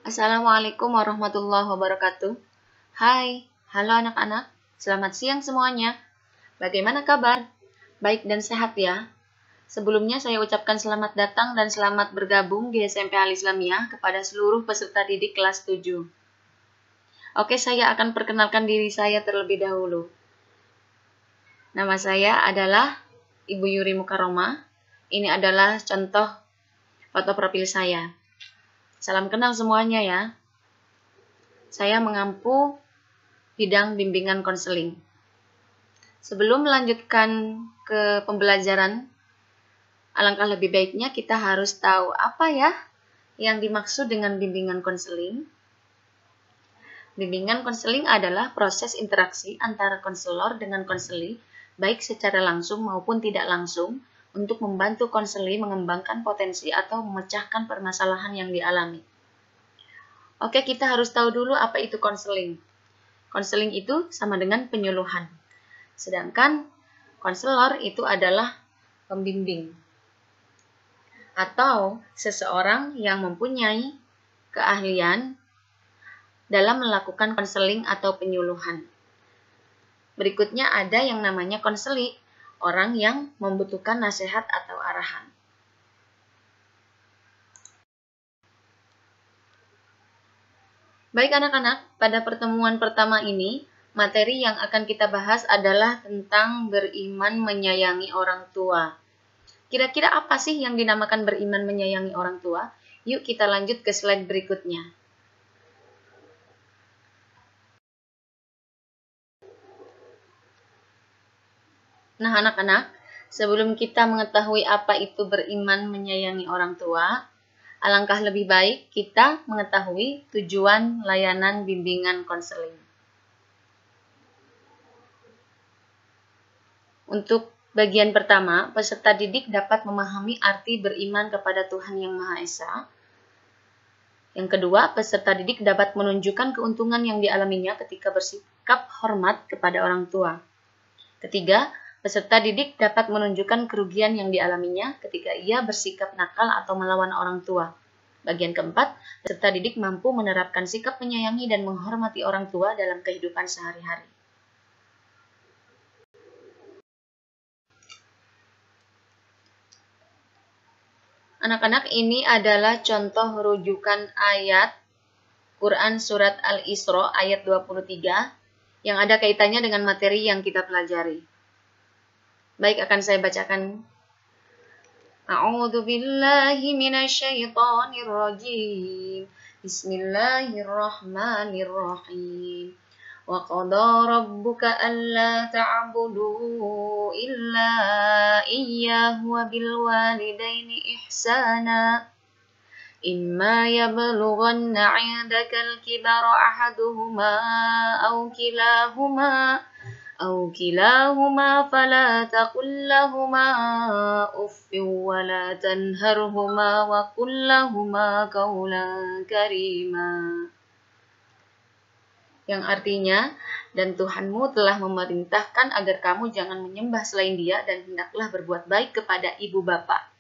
Assalamualaikum warahmatullahi wabarakatuh. Hai, halo anak-anak. Selamat siang semuanya. Bagaimana kabar? Baik dan sehat ya. Sebelumnya saya ucapkan selamat datang dan selamat bergabung di SMP Al-Islamiyah kepada seluruh peserta didik kelas 7. Oke, saya akan perkenalkan diri saya terlebih dahulu. Nama saya adalah Ibu Yuri Mukaroma. Ini adalah contoh foto profil saya. Salam kenal semuanya ya. Saya mengampu bidang bimbingan konseling. Sebelum melanjutkan ke pembelajaran, alangkah lebih baiknya kita harus tahu apa ya yang dimaksud dengan bimbingan konseling. Bimbingan konseling adalah proses interaksi antara konselor dengan konseli, baik secara langsung maupun tidak langsung, untuk membantu konseli mengembangkan potensi atau memecahkan permasalahan yang dialami. Oke, kita harus tahu dulu apa itu konseling. Konseling itu sama dengan penyuluhan. Sedangkan konselor itu adalah pembimbing atau seseorang yang mempunyai keahlian dalam melakukan konseling atau penyuluhan. Berikutnya ada yang namanya konseli, orang yang membutuhkan nasihat atau arahan. Baik anak-anak, pada pertemuan pertama ini, materi yang akan kita bahas adalah tentang beriman menyayangi orang tua. Kira-kira apa sih yang dinamakan beriman menyayangi orang tua? Yuk kita lanjut ke slide berikutnya. Nah anak-anak, sebelum kita mengetahui apa itu beriman menyayangi orang tua, alangkah lebih baik kita mengetahui tujuan layanan bimbingan konseling. Untuk bagian pertama, peserta didik dapat memahami arti beriman kepada Tuhan Yang Maha Esa. Yang kedua, peserta didik dapat menunjukkan keuntungan yang dialaminya ketika bersikap hormat kepada orang tua. Ketiga, peserta didik dapat menunjukkan kerugian yang dialaminya ketika ia bersikap nakal atau melawan orang tua. Bagian keempat, peserta didik mampu menerapkan sikap menyayangi dan menghormati orang tua dalam kehidupan sehari-hari. Anak-anak, ini adalah contoh rujukan ayat Quran Surat Al-Isra ayat 23 yang ada kaitannya dengan materi yang kita pelajari. Baik, akan saya bacakan. A'udzu billahi minasyaitonir rajim. Bismillahirrahmanirrahim. Wa qada rabbuka alla ta'budu illa iyyahu wa bil walidaini ihsana. Imma yablughanna 'indakal kibara ahaduhuma أو كلاهما فلا تقل لهما أف ولا تنهرهما وقل لهما قولا كريما. Yang artinya, dan Tuhanmu telah memerintahkan agar kamu jangan menyembah selain Dia dan hendaklah berbuat baik kepada ibu bapa.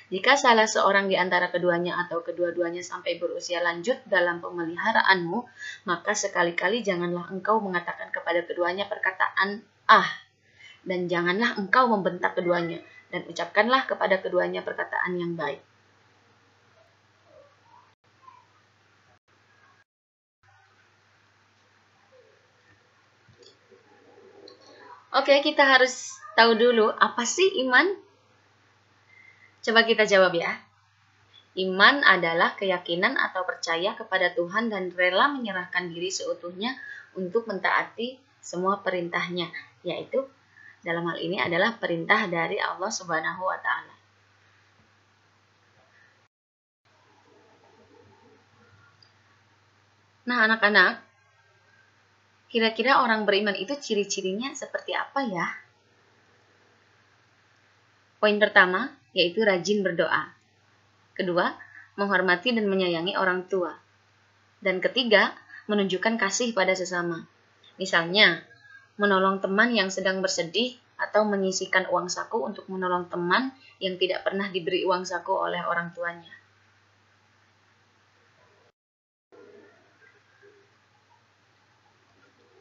Jika salah seorang di antara keduanya atau kedua-duanya sampai berusia lanjut dalam pemeliharaanmu, maka sekali-kali janganlah engkau mengatakan kepada keduanya perkataan "ah", dan janganlah engkau membentak keduanya, dan ucapkanlah kepada keduanya perkataan yang baik. Oke, kita harus tahu dulu apa sih iman? Coba kita jawab ya. Iman adalah keyakinan atau percaya kepada Tuhan dan rela menyerahkan diri seutuhnya untuk mentaati semua perintahnya, yaitu dalam hal ini adalah perintah dari Allah Subhanahu wa Ta'ala. Nah, anak-anak, kira-kira orang beriman itu ciri-cirinya seperti apa ya? Poin pertama, yaitu rajin berdoa. Kedua, menghormati dan menyayangi orang tua. Dan ketiga, menunjukkan kasih pada sesama. Misalnya, menolong teman yang sedang bersedih atau menyisihkan uang saku untuk menolong teman yang tidak pernah diberi uang saku oleh orang tuanya.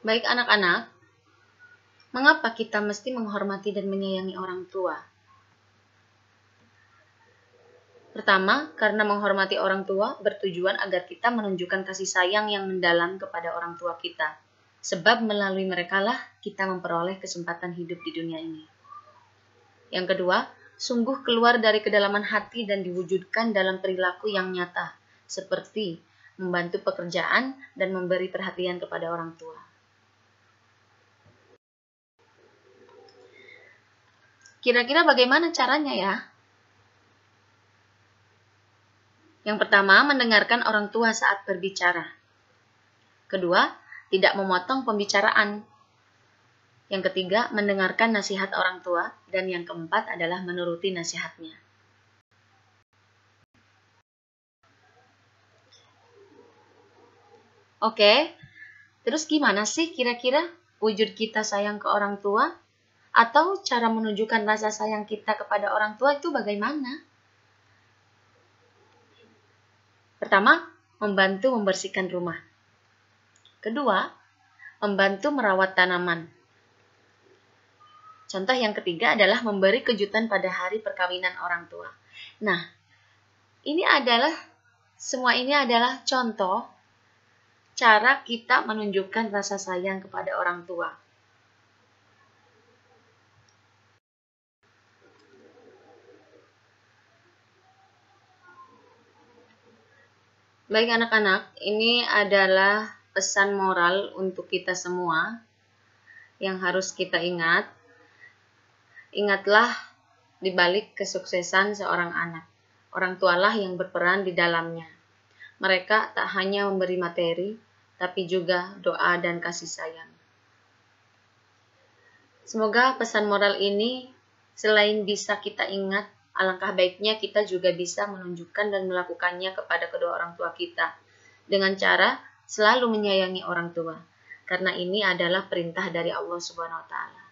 Baik anak-anak, mengapa kita mesti menghormati dan menyayangi orang tua? Pertama, karena menghormati orang tua bertujuan agar kita menunjukkan kasih sayang yang mendalam kepada orang tua kita. Sebab melalui merekalah kita memperoleh kesempatan hidup di dunia ini. Yang kedua, sungguh keluar dari kedalaman hati dan diwujudkan dalam perilaku yang nyata, seperti membantu pekerjaan dan memberi perhatian kepada orang tua. Kira-kira bagaimana caranya ya? Yang pertama, mendengarkan orang tua saat berbicara. Kedua, tidak memotong pembicaraan. Yang ketiga, mendengarkan nasihat orang tua. Dan yang keempat adalah menuruti nasihatnya. Oke, terus gimana sih kira-kira wujud kita sayang ke orang tua? Atau cara menunjukkan rasa sayang kita kepada orang tua itu bagaimana? Pertama, membantu membersihkan rumah. Kedua, membantu merawat tanaman. Contoh yang ketiga adalah memberi kejutan pada hari perkawinan orang tua. Nah, semua ini adalah contoh cara kita menunjukkan rasa sayang kepada orang tua. Baik anak-anak, ini adalah pesan moral untuk kita semua yang harus kita ingat. Ingatlah, di balik kesuksesan seorang anak, orang tualah yang berperan di dalamnya. Mereka tak hanya memberi materi, tapi juga doa dan kasih sayang. Semoga pesan moral ini selain bisa kita ingat, alangkah baiknya kita juga bisa menunjukkan dan melakukannya kepada kedua orang tua kita dengan cara selalu menyayangi orang tua, karena ini adalah perintah dari Allah Subhanahu wa Ta'ala.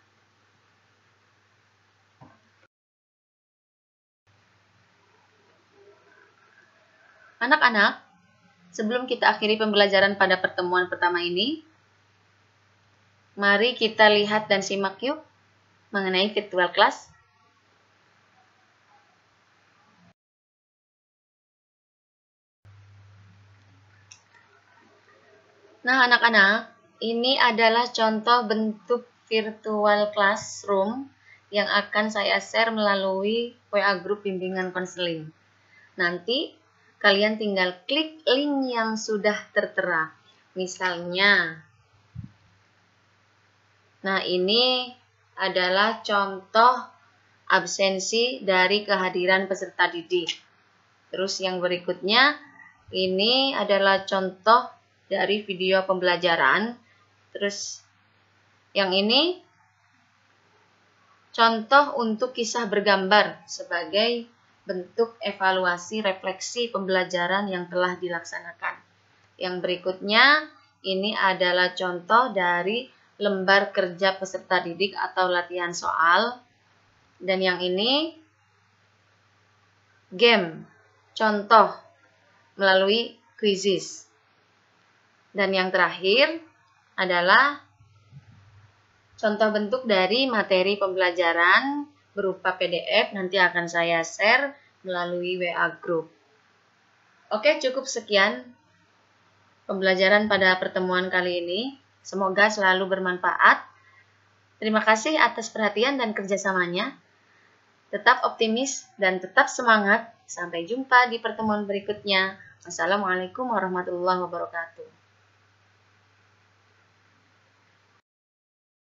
Anak-anak, sebelum kita akhiri pembelajaran pada pertemuan pertama ini, mari kita lihat dan simak yuk mengenai virtual class. Nah, anak-anak, ini adalah contoh bentuk virtual classroom yang akan saya share melalui WA Group Bimbingan Konseling. Nanti, kalian tinggal klik link yang sudah tertera. Misalnya, nah ini adalah contoh absensi dari kehadiran peserta didik. Terus yang berikutnya, ini adalah contoh dari video pembelajaran. Terus yang ini contoh untuk kisah bergambar sebagai bentuk evaluasi refleksi pembelajaran yang telah dilaksanakan. Yang berikutnya ini adalah contoh dari lembar kerja peserta didik atau latihan soal. Dan yang ini game, contoh melalui quizzes. Dan yang terakhir adalah contoh bentuk dari materi pembelajaran berupa PDF, nanti akan saya share melalui WA Group. Oke, cukup sekian pembelajaran pada pertemuan kali ini. Semoga selalu bermanfaat. Terima kasih atas perhatian dan kerjasamanya. Tetap optimis dan tetap semangat. Sampai jumpa di pertemuan berikutnya. Wassalamualaikum warahmatullahi wabarakatuh.